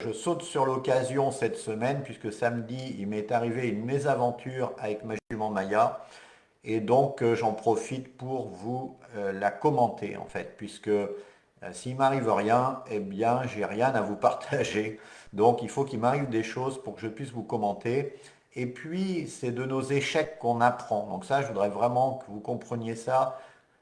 je saute sur l'occasion cette semaine, puisque samedi, il m'est arrivé une mésaventure avec ma jument Maya. Et donc, j'en profite pour vous la commenter, en fait, puisque s'il m'arrive rien, eh bien, j'ai rien à vous partager. Donc, il faut qu'il m'arrive des choses pour que je puisse vous commenter. Et puis, c'est de nos échecs qu'on apprend. Donc ça, je voudrais vraiment que vous compreniez ça.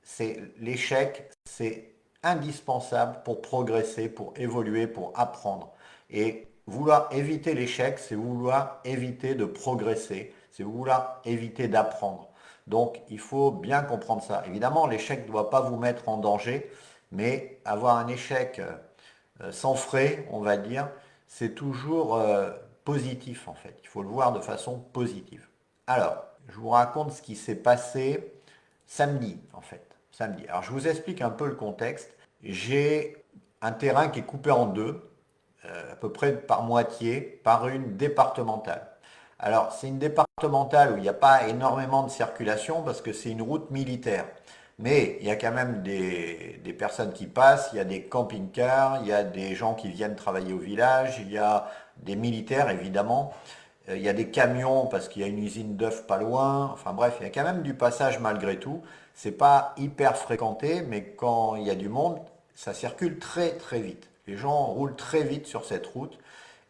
C'est l'échec, c'est indispensable pour progresser, pour évoluer, pour apprendre. Et vouloir éviter l'échec, c'est vouloir éviter de progresser, c'est vouloir éviter d'apprendre. Donc il faut bien comprendre ça. Évidemment, l'échec ne doit pas vous mettre en danger, mais avoir un échec sans frais, on va dire, c'est toujours positif en fait. Il faut le voir de façon positive. Alors, je vous raconte ce qui s'est passé samedi en fait. Samedi. Alors je vous explique un peu le contexte. J'ai un terrain qui est coupé en deux, à peu près par moitié, par une départementale. Alors c'est une départementale où il n'y a pas énormément de circulation parce que c'est une route militaire. Mais il y a quand même des personnes qui passent, il y a des camping-cars, il y a des gens qui viennent travailler au village, il y a des militaires évidemment, il y a des camions parce qu'il y a une usine d'œufs pas loin. Enfin bref, il y a quand même du passage malgré tout. C'est pas hyper fréquenté, mais quand il y a du monde, ça circule très très vite. Les gens roulent très vite sur cette route,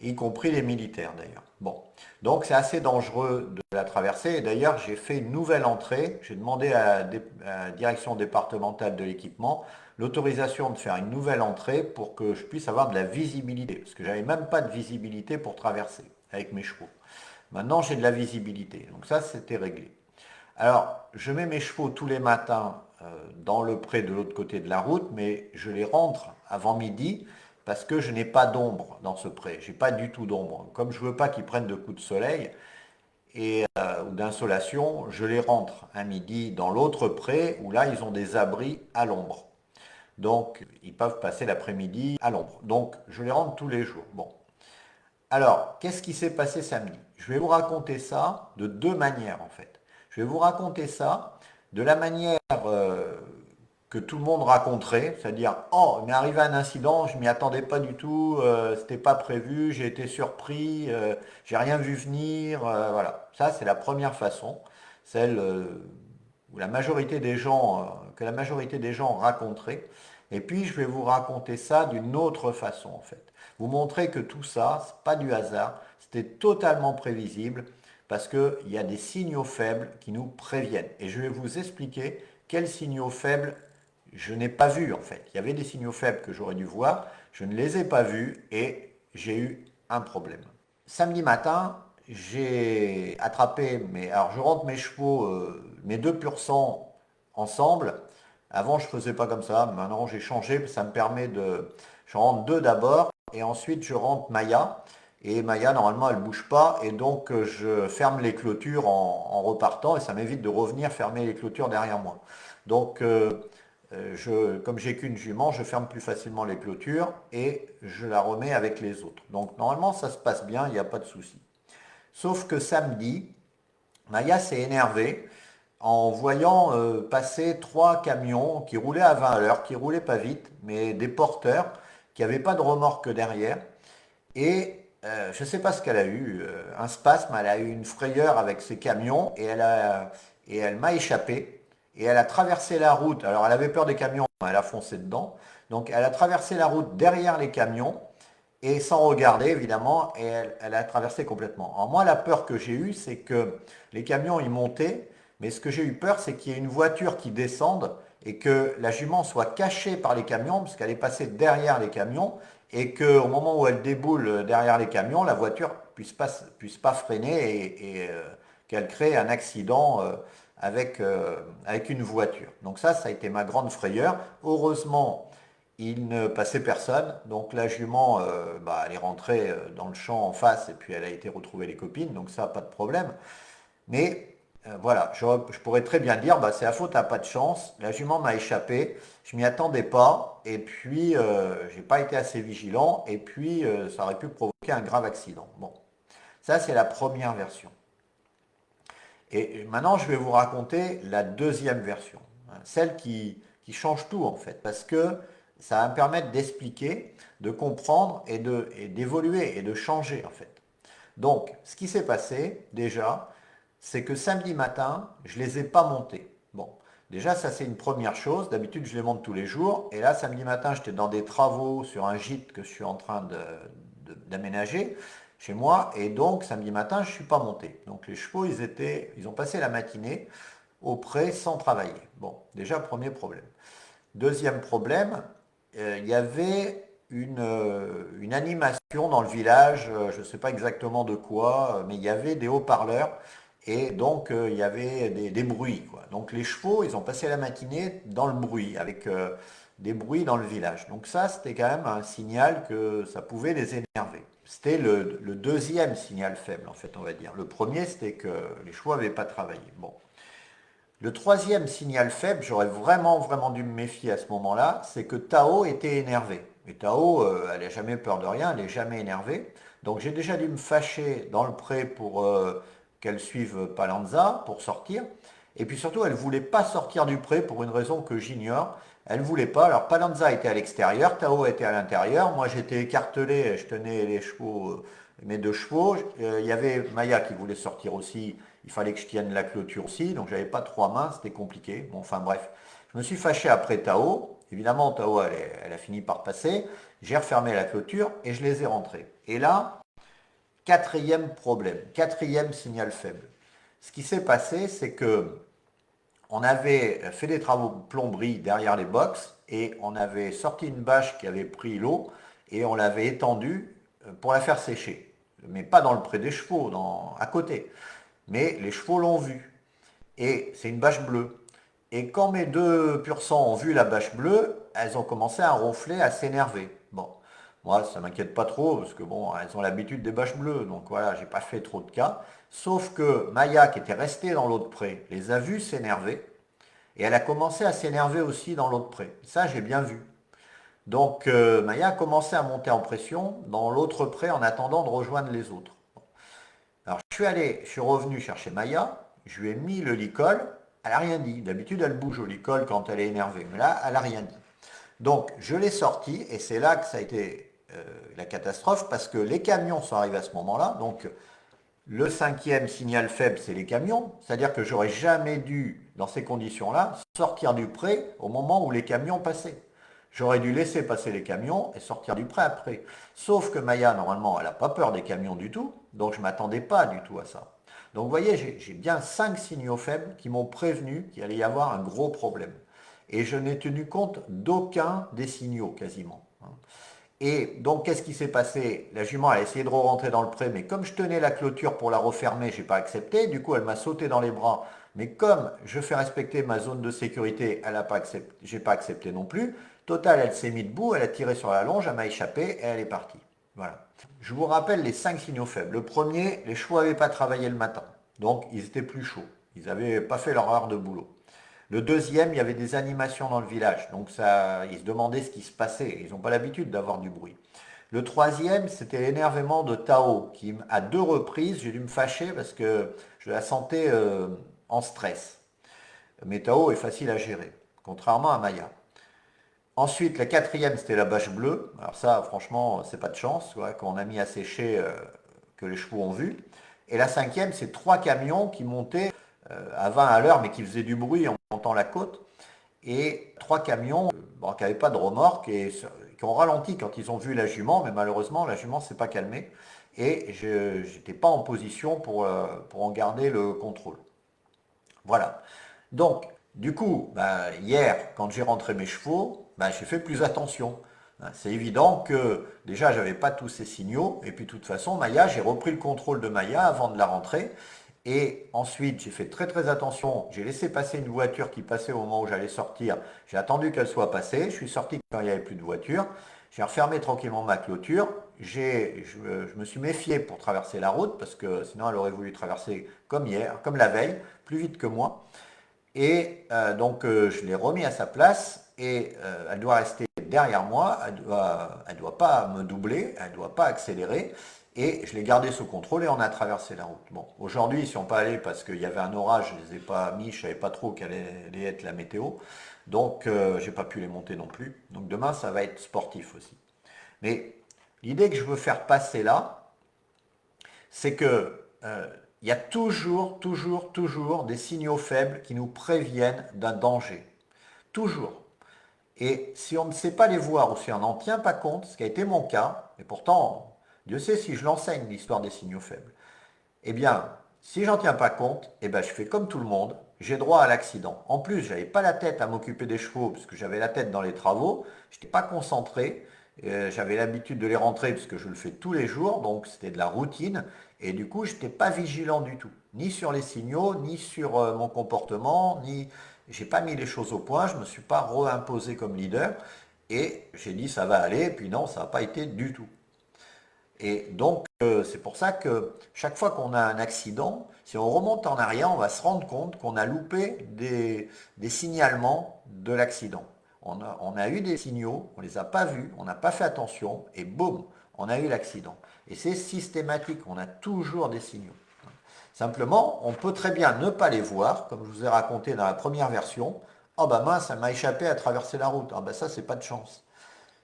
y compris les militaires d'ailleurs. Bon, donc c'est assez dangereux de la traverser. Et d'ailleurs, j'ai fait une nouvelle entrée. J'ai demandé à la direction départementale de l'équipement l'autorisation de faire une nouvelle entrée pour que je puisse avoir de la visibilité. Parce que j'avais même pas de visibilité pour traverser avec mes chevaux. Maintenant, j'ai de la visibilité. Donc ça, c'était réglé. Alors, je mets mes chevaux tous les matins dans le pré de l'autre côté de la route, mais je les rentre avant midi parce que je n'ai pas d'ombre dans ce pré. J'ai pas du tout d'ombre. Comme je veux pas qu'ils prennent de coups de soleil ou d'insolation, je les rentre à midi dans l'autre pré où là, ils ont des abris à l'ombre. Donc, ils peuvent passer l'après-midi à l'ombre. Donc, je les rentre tous les jours. Bon. Alors, qu'est-ce qui s'est passé samedi? Je vais vous raconter ça de deux manières en fait. Je vais vous raconter ça de la manière que tout le monde raconterait, c'est-à-dire oh, il m'est arrivé un incident, je m'y attendais pas du tout, c'était pas prévu, j'ai été surpris, j'ai rien vu venir, voilà. Ça c'est la première façon, celle où la majorité des gens, que la majorité des gens raconteraient. Et puis je vais vous raconter ça d'une autre façon en fait. Vous montrer que tout ça, c'est pas du hasard, c'était totalement prévisible parce qu'il y a des signaux faibles qui nous préviennent. Et je vais vous expliquer quels signaux faibles je n'ai pas vus en fait. Il y avait des signaux faibles que j'aurais dû voir, je ne les ai pas vus et j'ai eu un problème. Samedi matin, j'ai attrapé alors je rentre mes chevaux, mes deux pur sang ensemble. Avant, je ne faisais pas comme ça. Maintenant, j'ai changé. Ça me permet de. Je rentre deux d'abord et ensuite je rentre Maya. Et Maya, normalement, elle ne bouge pas. Et donc, je ferme les clôtures en repartant. Et ça m'évite de revenir fermer les clôtures derrière moi. Donc, comme j'ai qu'une jument, je ferme plus facilement les clôtures et je la remets avec les autres. Donc, normalement, ça se passe bien. Il n'y a pas de souci. Sauf que samedi, Maya s'est énervée en voyant passer trois camions qui roulaient à 20 à l'heure, qui roulaient pas vite, mais des porteurs qui n'avaient pas de remorque derrière. Et je ne sais pas ce qu'elle a eu, un spasme, elle a eu une frayeur avec ces camions et elle m'a échappé. Et elle a traversé la route. Alors elle avait peur des camions, elle a foncé dedans. Donc elle a traversé la route derrière les camions et sans regarder évidemment, et elle a traversé complètement. Alors moi, la peur que j'ai eue, c'est que les camions y montaient, mais ce que j'ai eu peur, c'est qu'il y ait une voiture qui descende et que la jument soit cachée par les camions, parce qu'elle est passée derrière les camions, et qu'au moment où elle déboule derrière les camions, la voiture puisse pas freiner et qu'elle crée un accident avec une voiture. Donc ça a été ma grande frayeur. Heureusement, il ne passait personne, donc la jument, elle est rentrée dans le champ en face et puis elle a été retrouver les copines, donc ça, pas de problème. Mais voilà, je pourrais très bien dire, c'est la faute à pas de chance, la jument m'a échappé, je m'y attendais pas, et puis j'ai pas été assez vigilant, et puis ça aurait pu provoquer un grave accident. Bon, ça c'est la première version. Et maintenant, je vais vous raconter la deuxième version, hein, celle qui change tout en fait, parce que ça va me permettre d'expliquer, de comprendre et d'évoluer et de changer en fait. Donc, ce qui s'est passé déjà, c'est que samedi matin, je ne les ai pas montés. Bon, déjà, ça c'est une première chose. D'habitude, je les monte tous les jours. Et là, samedi matin, j'étais dans des travaux sur un gîte que je suis en train d'aménager chez moi. Et donc, samedi matin, je ne suis pas monté. Donc, les chevaux, ils ont passé la matinée au pré sans travailler. Bon, déjà, premier problème. Deuxième problème, il y avait une animation dans le village, je ne sais pas exactement de quoi, mais il y avait des haut-parleurs et donc il y avait des bruits, quoi. Donc les chevaux, ils ont passé la matinée dans le bruit, avec des bruits dans le village. Donc ça, c'était quand même un signal que ça pouvait les énerver. C'était le deuxième signal faible, en fait, on va dire. Le premier, c'était que les chevaux n'avaient pas travaillé. Bon. Le troisième signal faible, j'aurais vraiment dû me méfier à ce moment-là, c'est que Tao était énervé. Et Tao, elle n'a jamais peur de rien, elle n'est jamais énervée. Donc j'ai déjà dû me fâcher dans le pré pour qu'elle suive Palanza pour sortir. Et puis surtout, elle ne voulait pas sortir du pré pour une raison que j'ignore. Elle ne voulait pas. Alors Palanza était à l'extérieur, Tao était à l'intérieur. Moi j'étais écartelé, je tenais les chevaux, mes deux chevaux. Il y avait Maya qui voulait sortir aussi. Il fallait que je tienne la clôture aussi, donc j'avais pas trois mains, c'était compliqué. Bon, enfin bref, je me suis fâché après Tao. Évidemment, Tao, elle a fini par passer. J'ai refermé la clôture et je les ai rentrés. Et là, quatrième problème, quatrième signal faible. Ce qui s'est passé, c'est que on avait fait des travaux de plomberie derrière les box et on avait sorti une bâche qui avait pris l'eau et on l'avait étendue pour la faire sécher. Mais pas dans le pré des chevaux, à côté. Mais les chevaux l'ont vu. Et c'est une bâche bleue. Et quand mes deux pur sang ont vu la bâche bleue, elles ont commencé à ronfler, à s'énerver. Bon, moi, ça m'inquiète pas trop, parce que bon, elles ont l'habitude des bâches bleues, donc voilà, j'ai pas fait trop de cas. Sauf que Maya, qui était restée dans l'autre pré, les a vus s'énerver, et elle a commencé à s'énerver aussi dans l'autre pré. Ça, j'ai bien vu. Donc Maya a commencé à monter en pression dans l'autre pré en attendant de rejoindre les autres. Alors je suis revenu chercher Maya, je lui ai mis le licol, elle n'a rien dit. D'habitude elle bouge au licol quand elle est énervée, mais là elle n'a rien dit. Donc je l'ai sorti et c'est là que ça a été la catastrophe parce que les camions sont arrivés à ce moment-là. Donc le cinquième signal faible c'est les camions, c'est-à-dire que j'aurais jamais dû dans ces conditions-là sortir du pré au moment où les camions passaient. J'aurais dû laisser passer les camions et sortir du pré après. Sauf que Maya, normalement, elle n'a pas peur des camions du tout, donc je ne m'attendais pas du tout à ça. Donc vous voyez, j'ai bien 5 signaux faibles qui m'ont prévenu qu'il allait y avoir un gros problème. Et je n'ai tenu compte d'aucun des signaux quasiment. Et donc qu'est-ce qui s'est passé? La jument elle a essayé de rentrer dans le pré, mais comme je tenais la clôture pour la refermer, je n'ai pas accepté. Du coup, elle m'a sauté dans les bras. Mais comme je fais respecter ma zone de sécurité, elle n'a pas accepté, j'ai pas accepté non plus. Total, elle s'est mise debout, elle a tiré sur la longe, elle m'a échappé et elle est partie. Voilà. Je vous rappelle les 5 signaux faibles. Le premier, les chevaux n'avaient pas travaillé le matin. Donc ils étaient plus chauds. Ils n'avaient pas fait leur heure de boulot. Le deuxième, il y avait des animations dans le village. Donc ça, ils se demandaient ce qui se passait. Ils n'ont pas l'habitude d'avoir du bruit. Le troisième, c'était l'énervement de Tao, qui à deux reprises, j'ai dû me fâcher parce que je la sentais en stress. Mais Tao est facile à gérer, contrairement à Maya. Ensuite, la quatrième, c'était la bâche bleue. Alors ça, franchement, c'est pas de chance, quoi, qu'on a mis à sécher, que les chevaux ont vu. Et la cinquième, c'est trois camions qui montaient à 20 à l'heure, mais qui faisaient du bruit en montant la côte. Et trois camions bon, qui n'avaient pas de remorque et qui ont ralenti quand ils ont vu la jument, mais malheureusement, la jument ne s'est pas calmée. Et je n'étais pas en position pour en garder le contrôle. Voilà. Donc, du coup, bah, hier, quand j'ai rentré mes chevaux, bah, j'ai fait plus attention. Hein, c'est évident que déjà, j'avais pas tous ces signaux. Et puis, de toute façon, Maya, j'ai repris le contrôle de Maya avant de la rentrer. Et ensuite, j'ai fait très attention. J'ai laissé passer une voiture qui passait au moment où j'allais sortir. J'ai attendu qu'elle soit passée. Je suis sorti quand il n'y avait plus de voiture. J'ai refermé tranquillement ma clôture. Je me suis méfié pour traverser la route parce que sinon elle aurait voulu traverser comme hier, comme la veille, plus vite que moi. Et donc je l'ai remis à sa place et elle doit rester derrière moi, elle doit pas me doubler, elle ne doit pas accélérer. Et je l'ai gardé sous contrôle et on a traversé la route. Bon, aujourd'hui, ils ne sont pas allés parce qu'il y avait un orage, je ne les ai pas mis, je ne savais pas trop quelle allait être la météo. Donc, j'ai pas pu les monter non plus. Donc, demain, ça va être sportif aussi. Mais l'idée que je veux faire passer là, c'est que il y a toujours des signaux faibles qui nous préviennent d'un danger. Toujours. Et si on ne sait pas les voir ou si on n'en tient pas compte, ce qui a été mon cas, et pourtant, Dieu sait si je l'enseigne, l'histoire des signaux faibles, eh bien, si j'en tiens pas compte, eh ben, je fais comme tout le monde, j'ai droit à l'accident. En plus, je n'avais pas la tête à m'occuper des chevaux, parce que j'avais la tête dans les travaux, je n'étais pas concentré, j'avais l'habitude de les rentrer, parce que je le fais tous les jours, donc c'était de la routine, et du coup, je n'étais pas vigilant du tout, ni sur les signaux, ni sur mon comportement, ni... J'ai pas mis les choses au point, je ne me suis pas reimposé comme leader, et j'ai dit ça va aller, et puis non, ça n'a pas été du tout. Et donc, c'est pour ça que chaque fois qu'on a un accident, si on remonte en arrière, on va se rendre compte qu'on a loupé des signalements de l'accident. On a eu des signaux, on ne les a pas vus, on n'a pas fait attention, et boum, on a eu l'accident. Et c'est systématique, on a toujours des signaux. Simplement, on peut très bien ne pas les voir, comme je vous ai raconté dans la première version. Oh bah mince, ça m'a échappé à traverser la route. Ah bah ça, c'est pas de chance.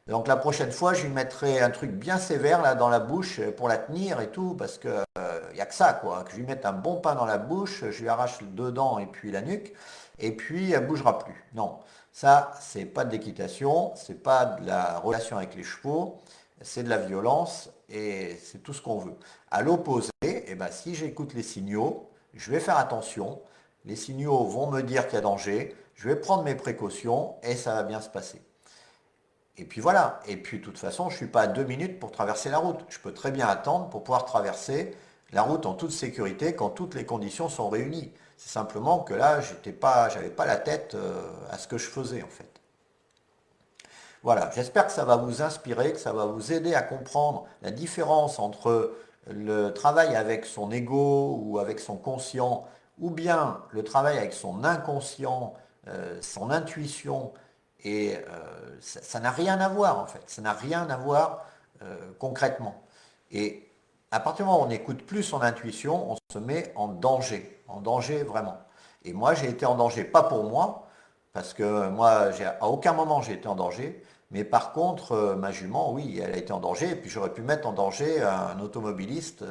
Donc la prochaine fois, je lui mettrai un truc bien sévère là dans la bouche pour la tenir et tout, parce que y a que ça quoi. Que je lui mette un bon pain dans la bouche, je lui arrache le dents et puis la nuque, et puis elle bougera plus. Non, ça c'est pas de l'équitation, c'est pas de la relation avec les chevaux, c'est de la violence et c'est tout ce qu'on veut. À l'opposé, eh ben, si j'écoute les signaux, je vais faire attention. Les signaux vont me dire qu'il y a danger, je vais prendre mes précautions et ça va bien se passer. Et puis voilà. Et puis de toute façon, je ne suis pas à 2 minutes pour traverser la route. Je peux très bien attendre pour pouvoir traverser la route en toute sécurité quand toutes les conditions sont réunies. C'est simplement que là, j'avais pas la tête à ce que je faisais en fait. Voilà, j'espère que ça va vous inspirer, que ça va vous aider à comprendre la différence entre le travail avec son ego ou avec son conscient, ou bien le travail avec son inconscient, son intuition, et ça n'a rien à voir en fait, ça n'a rien à voir concrètement. Et à partir du moment où on n'écoute plus son intuition, on se met en danger vraiment. Et moi j'ai été en danger, pas pour moi, parce que moi à aucun moment j'ai été en danger, mais par contre, ma jument, oui, elle a été en danger, et puis j'aurais pu mettre en danger un automobiliste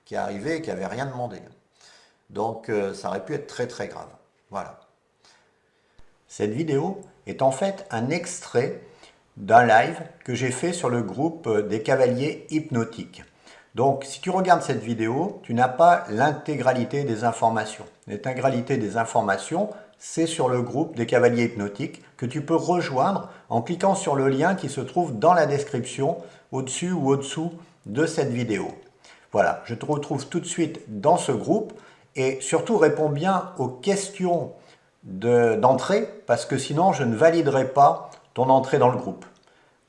qui est arrivé et qui n'avait rien demandé. Donc ça aurait pu être très très grave. Voilà. Cette vidéo est en fait un extrait d'un live que j'ai fait sur le groupe des cavaliers hypnotiques. Donc si tu regardes cette vidéo, tu n'as pas l'intégralité des informations. L'intégralité des informations, c'est sur le groupe des cavaliers hypnotiques que tu peux rejoindre en cliquant sur le lien qui se trouve dans la description, au-dessus ou au-dessous de cette vidéo. Voilà, je te retrouve tout de suite dans ce groupe et surtout réponds bien aux questions d'entrée parce que sinon je ne validerai pas ton entrée dans le groupe.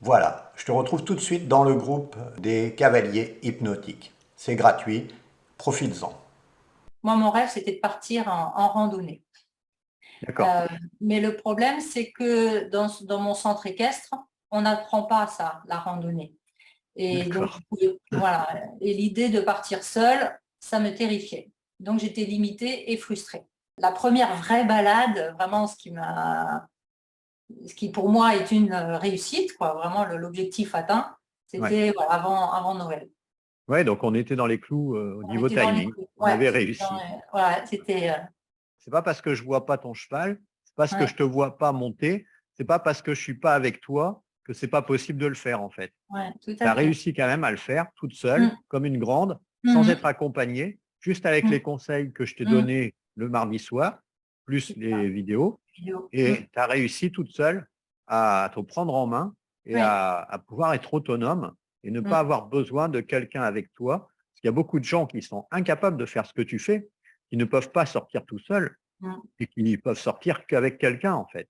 Voilà, je te retrouve tout de suite dans le groupe des cavaliers hypnotiques. C'est gratuit, profites-en. Moi, mon rêve, c'était de partir en randonnée. D'accord. Mais le problème, c'est que dans mon centre équestre, on n'apprend pas ça, la randonnée. Et donc, D'accord. voilà. Et l'idée de partir seule, ça me terrifiait. Donc, j'étais limitée et frustrée. La première vraie balade, vraiment, ce qui pour moi est une réussite, quoi, vraiment l'objectif atteint, Ouais. c'était voilà, avant Noël. Ouais, donc on était dans les clous au On niveau était dans les timing. clous. On Ouais, avait c'était réussi. voilà, c'était C'est pas parce que je vois pas ton cheval, c'est parce que ouais, je te vois pas monter, c'est pas parce que je suis pas avec toi que c'est pas possible de le faire en fait. ouais, tout Tu à as fait. réussi quand même à le faire toute seule, Mm, comme une grande, sans être mm, accompagnée, juste avec mm, les conseils que je t'ai mm. donnés le mardi soir, plus C'est ça, les vidéos, vidéo. Mm. et tu as réussi toute seule à te prendre en main et Oui. à pouvoir être autonome et ne pas Mm, avoir besoin de quelqu'un avec toi. Parce qu'il y a beaucoup de gens qui sont incapables de faire ce que tu fais, qui ne peuvent pas sortir tout seuls mm. et qui peuvent sortir qu'avec quelqu'un en fait.